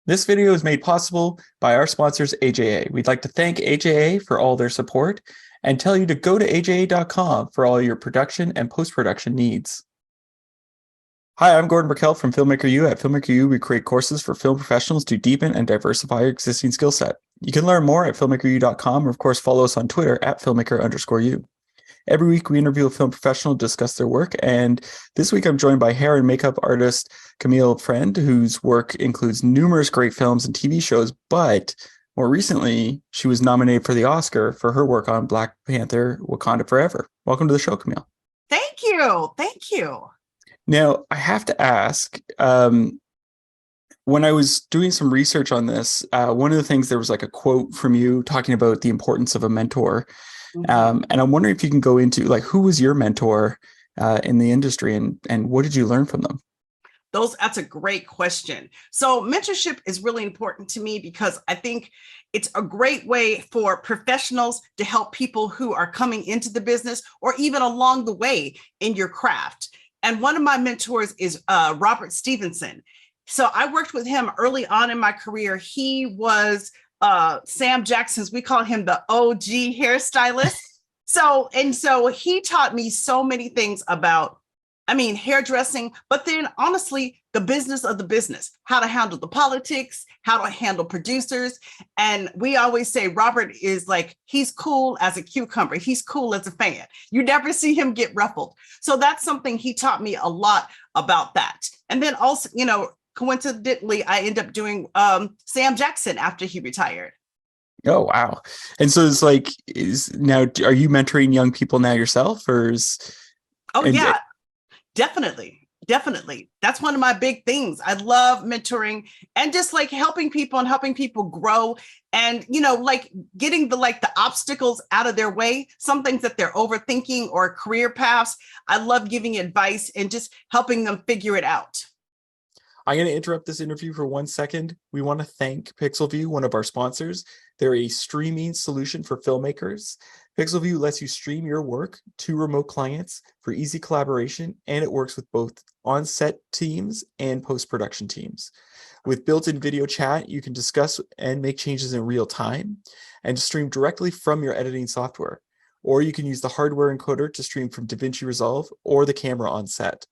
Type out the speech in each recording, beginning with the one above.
This video is made possible by our sponsors, AJA. We'd like to thank AJA for all their support and tell you to go to aja.com for all your production and post-production needs. Hi, I'm Gordon Burkell from Filmmaker U. At Filmmaker U, we create courses for film professionals to deepen and diversify your existing skill set. You can learn more at filmmakeru.com, or of course, follow us on Twitter at filmmaker_u. Every week, we interview a film professional to discuss their work, and this week I'm joined by hair and makeup artist Camille Friend, whose work includes numerous great films and TV shows, but more recently, she was nominated for the Oscar for her work on Black Panther, Wakanda Forever. Welcome to the show, Camille. Thank you. Thank you. Now, I have to ask, when I was doing some research on this, one of the things, there was like a quote from you talking about the importance of a mentor. And I'm wondering if you can go into like, who was your mentor in the industry, and what did you learn from them? That's a great question. So mentorship is really important to me because I think it's a great way for professionals to help people who are coming into the business or even along the way in your craft. And one of my mentors is Robert Stevenson. So I worked with him early on in my career. He was Sam Jackson's, we call him the OG hairstylist. So he taught me so many things about, hairdressing, but then honestly, the business of the business, how to handle the politics, how to handle producers. And we always say Robert is like, he's cool as a cucumber. He's cool as a fan. You never see him get ruffled. So that's something he taught me a lot about that. And then also, coincidentally, I ended up doing Sam Jackson after he retired. Oh, wow. And so it's like, are you mentoring young people now yourself, or yeah, definitely. That's one of my big things. I love mentoring and just like helping people grow and, like getting the obstacles out of their way, some things that they're overthinking or career paths. I love giving advice and just helping them figure it out. I'm going to interrupt this interview for 1 second. We want to thank PixelView, one of our sponsors. They're a streaming solution for filmmakers. PixelView lets you stream your work to remote clients for easy collaboration, and it works with both on-set teams and post-production teams. With built-in video chat, you can discuss and make changes in real time and stream directly from your editing software. Or you can use the hardware encoder to stream from DaVinci Resolve or the camera on set.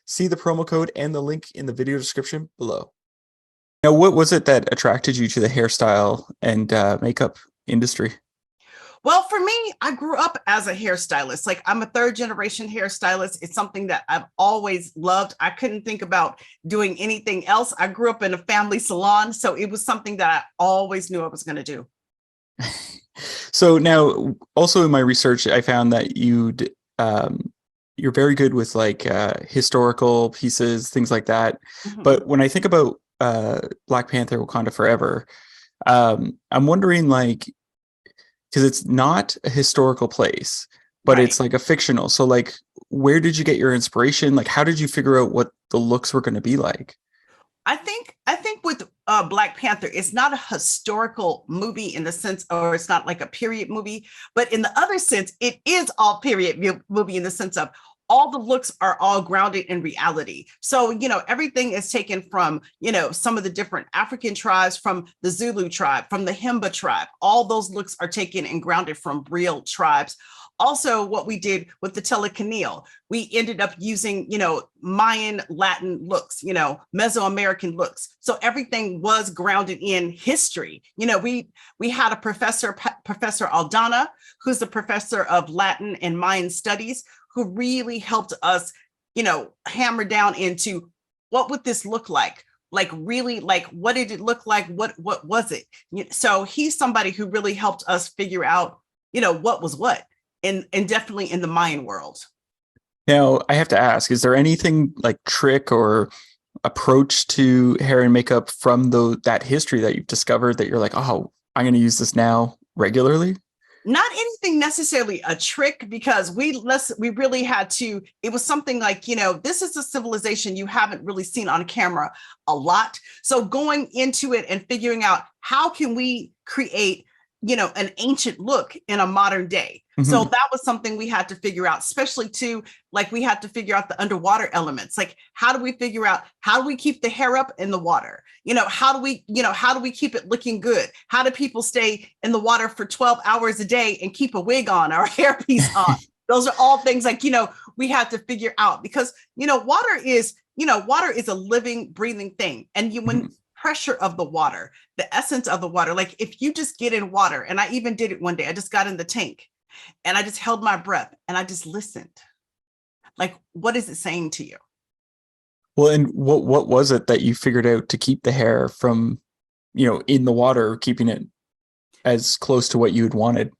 See the promo code and the link in the video description below. Now, what was it that attracted you to the hairstyle and makeup industry? Well, for me, I grew up as a hairstylist. Like, I'm a third generation hairstylist. It's something that I've always loved. I couldn't think about doing anything else. I grew up in a family salon, so it was something that I always knew I was going to do. So now, also in my research, I found that you're very good with like historical pieces, things like that. Mm-hmm. But when I think about Black Panther, Wakanda Forever, I'm wondering, like, because it's not a historical place, but right, it's like a fictional. So like, where did you get your inspiration? Like, how did you figure out what the looks were going to be like? I think with Black Panther, it's not a historical movie in the sense, or it's not like a period movie, but in the other sense, it is all period movie in the sense of all the looks are all grounded in reality. So, everything is taken from, some of the different African tribes, from the Zulu tribe, from the Himba tribe. All those looks are taken and grounded from real tribes. Also, what we did with the telecanil, we ended up using, Mayan Latin looks, Mesoamerican looks. So everything was grounded in history. We had a Professor Aldana, who's the professor of Latin and Mayan studies, who really helped us, hammer down into what would this look like? Like, really, like, what did it look like? What was it? So he's somebody who really helped us figure out, what was what. And definitely in the Mayan world. Now, I have to ask, is there anything like trick or approach to hair and makeup from that history that you've discovered that you're like, oh, I'm going to use this now regularly? Not anything necessarily a trick, because we really had to, it was something like, this is a civilization you haven't really seen on camera a lot. So going into it and figuring out how can we create, an ancient look in a modern day. So Mhm. that was something we had to figure out, especially too, like we had to figure out the underwater elements. Like, how do we figure out, how do we keep the hair up in the water? How do we keep it looking good? How do people stay in the water for 12 hours a day and keep a wig on or a hairpiece on? Those are all things like, we had to figure out, because, water is a living, breathing thing. And when Mhm. pressure of the water, the essence of the water, like if you just get in water, and I even did it one day, I just got in the tank and I just held my breath and I just listened. Like, what is it saying to you? Well, and what was it that you figured out to keep the hair from, in the water, keeping it as close to what you had wanted?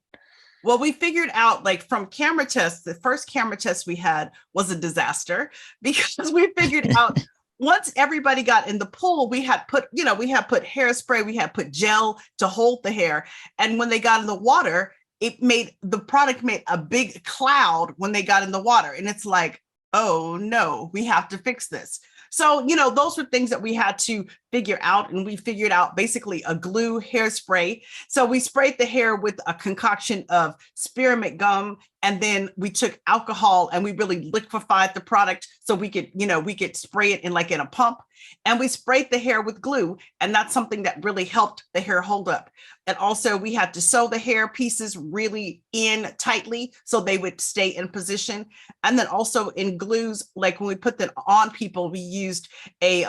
Well, we figured out, like, from camera tests, the first camera test we had was a disaster because we figured out once everybody got in the pool, we had put hairspray, we had put gel to hold the hair. And when they got in the water, the product made a big cloud when they got in the water. And it's like, oh no, we have to fix this. So, those were things that we had to figure out. And we figured out basically a glue hairspray. So we sprayed the hair with a concoction of spearmint gum. And then we took alcohol and we really liquefied the product so we could spray it in a pump. And we sprayed the hair with glue. And that's something that really helped the hair hold up. And also we had to sew the hair pieces really in tightly so they would stay in position. And then also in glues, like when we put them on people, we used a,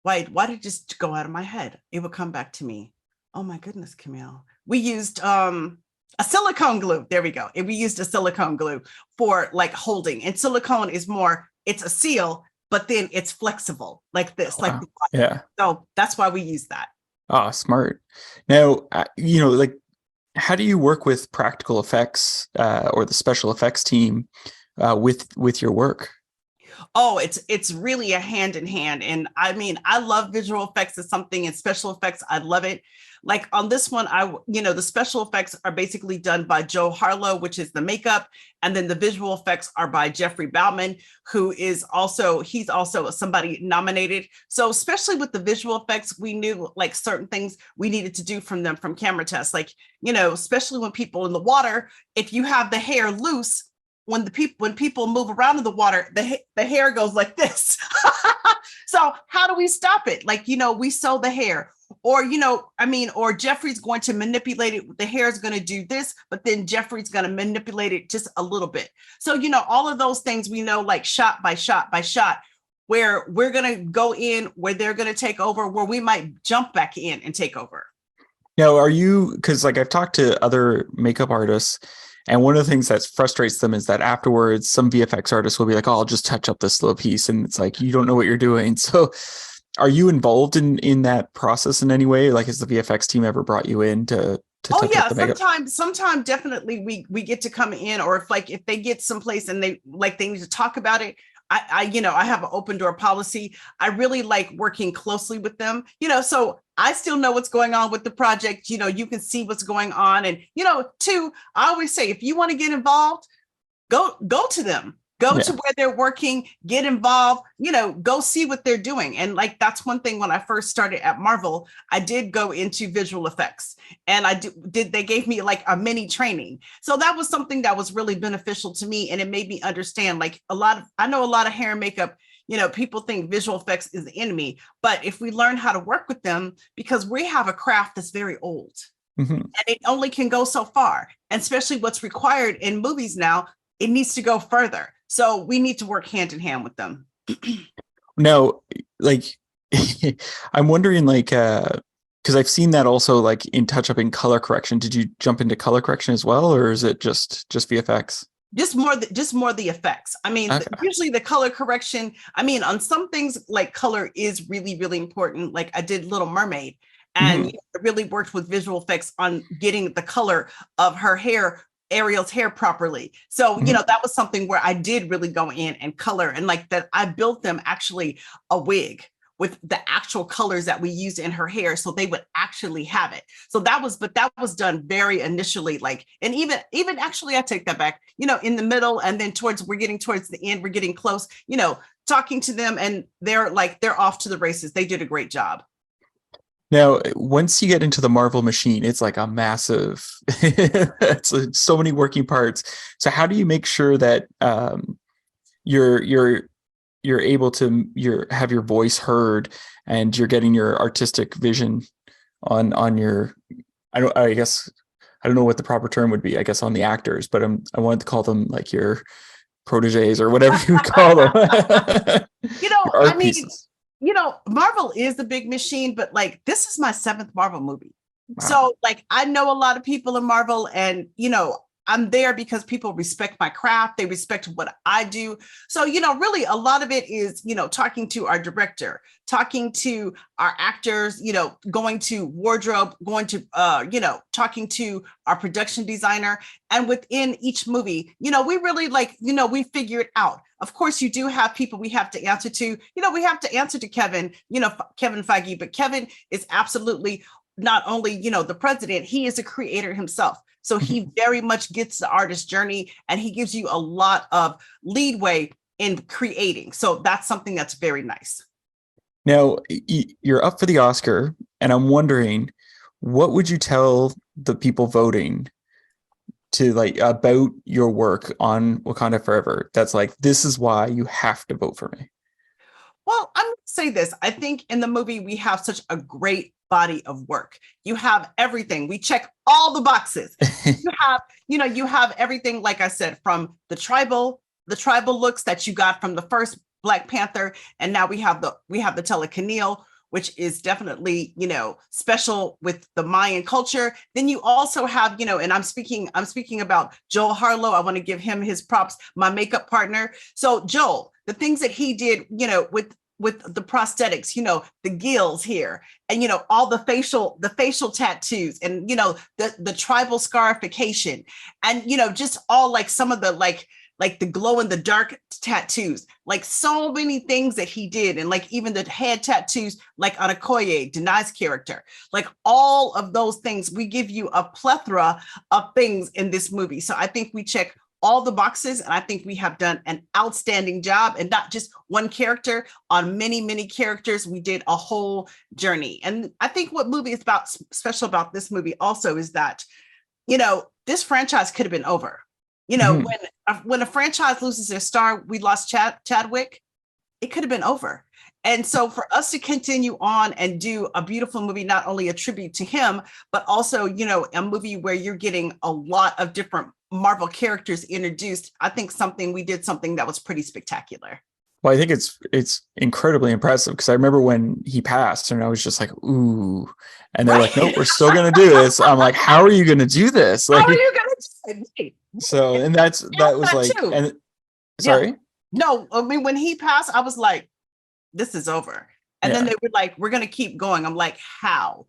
why did it just go out of my head? It would come back to me. Oh my goodness, Camille. We used a silicone glue. There we go. And we used a silicone glue for like holding. And silicone is it's a seal, but then it's flexible like this. Wow. Yeah. So that's why we use that. Oh, smart. Now, like, how do you work with practical effects or the special effects team with your work? Oh, it's really a hand in hand. And I mean, I love visual effects as something, and special effects, I love it. Like on this one, the special effects are basically done by Joe Harlow, which is the makeup. And then the visual effects are by Jeffrey Bauman, he's also somebody nominated. So especially with the visual effects, we knew like certain things we needed to do from camera tests. Like, especially when people in the water, if you have the hair loose, when people move around in the water, the hair goes like this. So how do we stop it? Like, we sew the hair, or, or Jeffrey's going to manipulate it. The hair is going to do this, but then Jeffrey's going to manipulate it just a little bit. So, all of those things we know, like shot by shot by shot, where we're going to go in, where they're going to take over, where we might jump back in and take over. Now, because like I've talked to other makeup artists, and one of the things that frustrates them is that afterwards, some VFX artists will be like, "Oh, I'll just touch up this little piece," and it's like you don't know what you're doing. So, are you involved in that process in any way? Like, has the VFX team ever brought you in to touch up the makeup? Sometimes definitely we get to come in, or if they get someplace and they need to talk about it. I have an open door policy. I really like working closely with them, so I still know what's going on with the project. You can see what's going on. And, too, I always say, if you want to get involved, go to them, to where they're working, get involved, go see what they're doing. And like, that's one thing when I first started at Marvel, I did go into visual effects, and they gave me like a mini training. So that was something that was really beneficial to me. And it made me understand, like, I know a lot of hair and makeup, people think visual effects is the enemy, but if we learn how to work with them, because we have a craft that's very old, and it only can go so far. And especially what's required in movies now, it needs to go further. So we need to work hand in hand with them. Now, like, I'm wondering, like, because I've seen that also, like, in touch up in color correction. Did you jump into color correction as well, or is it just VFX? Just more the effects. I mean, Okay. Usually the color correction, I mean, on some things, like, color is really, really important. Like I did Little Mermaid, and I really worked with visual effects on getting the color of her hair, Ariel's hair, properly. So, that was something where I did really go in and color, and like that, I built them actually a wig with the actual colors that we used in her hair, so they would actually have it. So that was done very initially, like, and even actually, I take that back, in the middle, and then we're getting towards the end, we're getting close, talking to them, and they're off to the races. They did a great job. Now, once you get into the Marvel machine, it's like a massive, it's so many working parts. So how do you make sure that you're you're able to have your voice heard and you're getting your artistic vision on your I guess I don't know what the proper term would be, I guess on the actors, but I wanted to call them like your proteges or whatever you would call them. Your I art mean, pieces. Marvel is the big machine, but like this is my seventh Marvel movie. Wow. So like I know a lot of people in Marvel, and I'm there because people respect my craft, they respect what I do. So really a lot of it is talking to our director, talking to our actors, going to wardrobe, going to talking to our production designer. And within each movie, we really we figure it out. Of course, you do have people we have to answer to. We have to answer to Kevin, Kevin Feige, but Kevin is absolutely not only the president, he is a creator himself. So he very much gets the artist journey, and he gives you a lot of leadway in creating. So that's something that's very nice. Now, you're up for the Oscar, and I'm wondering, what would you tell the people voting to like about your work on Wakanda Forever? That's like, this is why you have to vote for me. Well, I'm going to say this. I think in the movie, we have such a great body of work. You have everything. We check all the boxes. You have everything, like I said, from the tribal looks that you got from the first Black Panther. And now we have the telecanil, which is definitely, special with the Mayan culture. Then you also have, and I'm speaking about Joel Harlow. I want to give him his props, my makeup partner. So Joel, the things that he did, with the prosthetics, the gills here, and all the facial tattoos, and the tribal scarification, and just all like some of the like the glow in the dark tattoos, like so many things that he did. And like even the head tattoos, like on Okoye, Denai's character, like all of those things, we give you a plethora of things in this movie. So I think we check all the boxes, and I think we have done an outstanding job, and not just one character, on many, many characters. We did a whole journey. And I think what movie is about special about this movie also is that, this franchise could have been over. Mhm. When a franchise loses their star, we lost Chadwick, it could have been over. And so for us to continue on and do a beautiful movie, not only a tribute to him, but also, a movie where you're getting a lot of different Marvel characters introduced, I think we did something that was pretty spectacular. Well, I think it's incredibly impressive because I remember when he passed and I was just like, ooh. And they're like, nope, Right? we're still gonna do this. I'm like, how are you gonna do this? How are Like, you going to do it? so and that was That like, too. and Yeah. sorry. No, I mean, when he passed, I was like, this is over. And then Yeah. they were like, we're going to keep going. I'm like, how?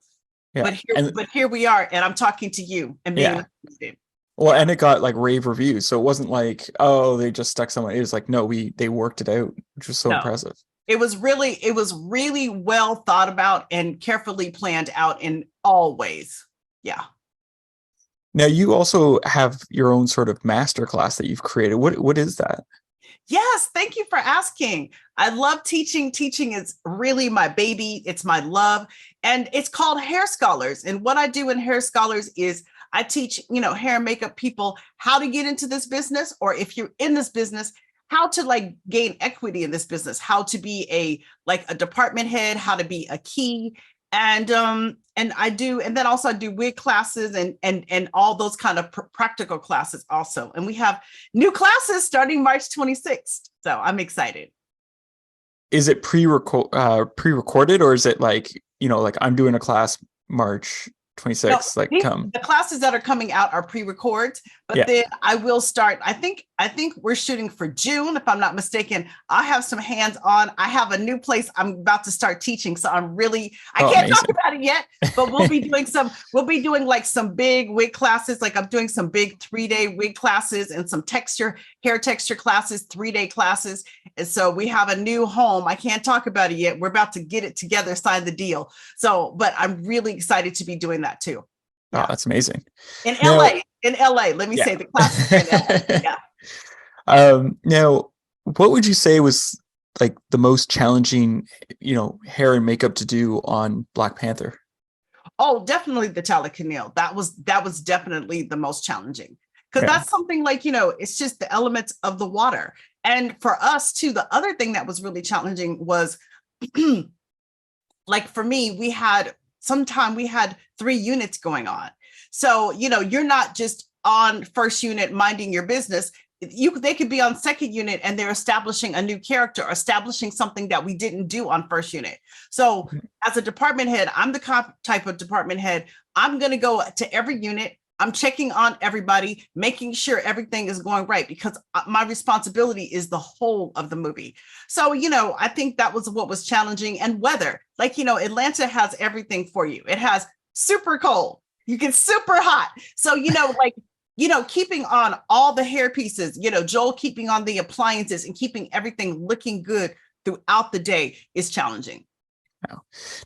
Yeah. And But here we are, and I'm talking to you and being yeah. listened. Well, Yeah. and it got like rave reviews. So it wasn't like, oh, they just stuck someone. It was like, no, they worked it out, which was so No. impressive. It was really well thought about and carefully planned out in all ways. Yeah. Now you also have your own sort of master class that you've created. What is that? Yes, thank you for asking. I love teaching. Teaching is really my baby. It's my love. And it's called Hair Scholars. And what I do in Hair Scholars is I teach, hair and makeup people how to get into this business, or if you're in this business, how to like gain equity in this business, how to be a department head, how to be a key. And then also I do wig classes and all those kind of practical classes also. And we have new classes starting March 26th. So I'm excited. Is it pre-recorded, or is it like, like I'm doing a class March No, 26th, like come. the classes that are coming out are pre-records, but Yeah. then I will start. I think we're shooting for June, if I'm not mistaken. I have some hands-on. I have a new place I'm about to start teaching, so I Oh, can't talk amazing. about it yet, but we'll be doing like some big wig classes. Like I'm doing some big 3-day wig classes and some hair texture classes, 3-day classes. And so we have a new home. I can't talk about it yet. We're about to get it together, sign the deal. So, but I'm really excited to be doing that too. Oh, Yeah. that's amazing. In Now, LA, let me yeah. say the classes are in LA. Yeah. Now, what would you say was like the most challenging, hair and makeup to do on Black Panther? Oh, definitely the telekineal. That was definitely the most challenging because Yeah. that's something like, it's just the elements of the water. And for us too, the other thing that was really challenging was like for me, we had 3 units going on. So, you're not just on first unit minding your business. They could be on second unit and they're establishing a new character, establishing something that we didn't do on first unit. So as a department head, I'm the type of department head. I'm going to go to every unit. I'm checking on everybody, making sure everything is going right because my responsibility is the whole of the movie. So, I think that was what was challenging. And weather, like, Atlanta has everything for you. It has super cold. You get super hot. So, keeping on all the hair pieces, Joel keeping on the appliances and keeping everything looking good throughout the day is challenging.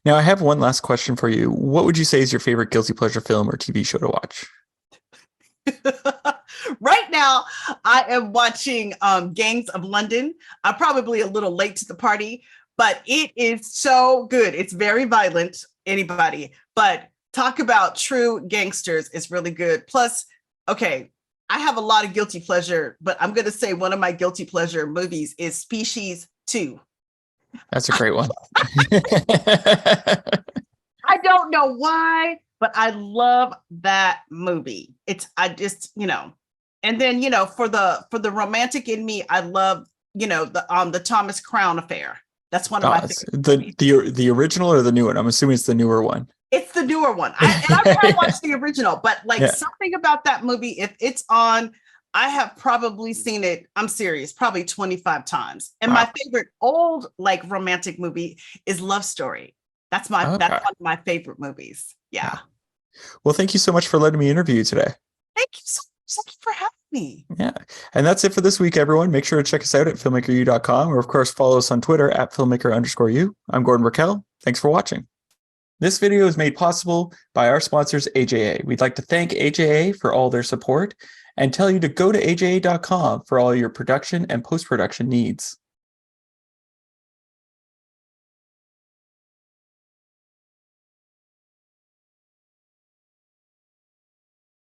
Now, I have one last question for you. What would you say is your favorite guilty pleasure film or TV show to watch? Right now, I am watching Gangs of London. I'm probably a little late to the party, but it is so good. It's very violent, anybody, but talk about true gangsters is really good. Plus, okay, I have a lot of guilty pleasure, but I'm going to say one of my guilty pleasure movies is Species 2. That's a great one. I don't know why, but I love that movie. And then, for the romantic in me, I love, the Thomas Crown Affair. That's one of my favorite. The original or the new one? I'm assuming it's the newer one. It's the newer one. I watched the original, but something about that movie, if it's on, I have probably seen it, I'm serious, probably 25 times. And my favorite old romantic movie is Love Story. That's one of my favorite movies. Yeah. Well, thank you so much for letting me interview you today. Thank you so much for having me. Yeah. And that's it for this week, everyone. Make sure to check us out at filmmakeru.com or of course follow us on Twitter at filmmaker_u. I'm Gordon Raquel. Thanks for watching. This video is made possible by our sponsors, AJA. We'd like to thank AJA for all their support and tell you to go to aja.com for all your production and post-production needs.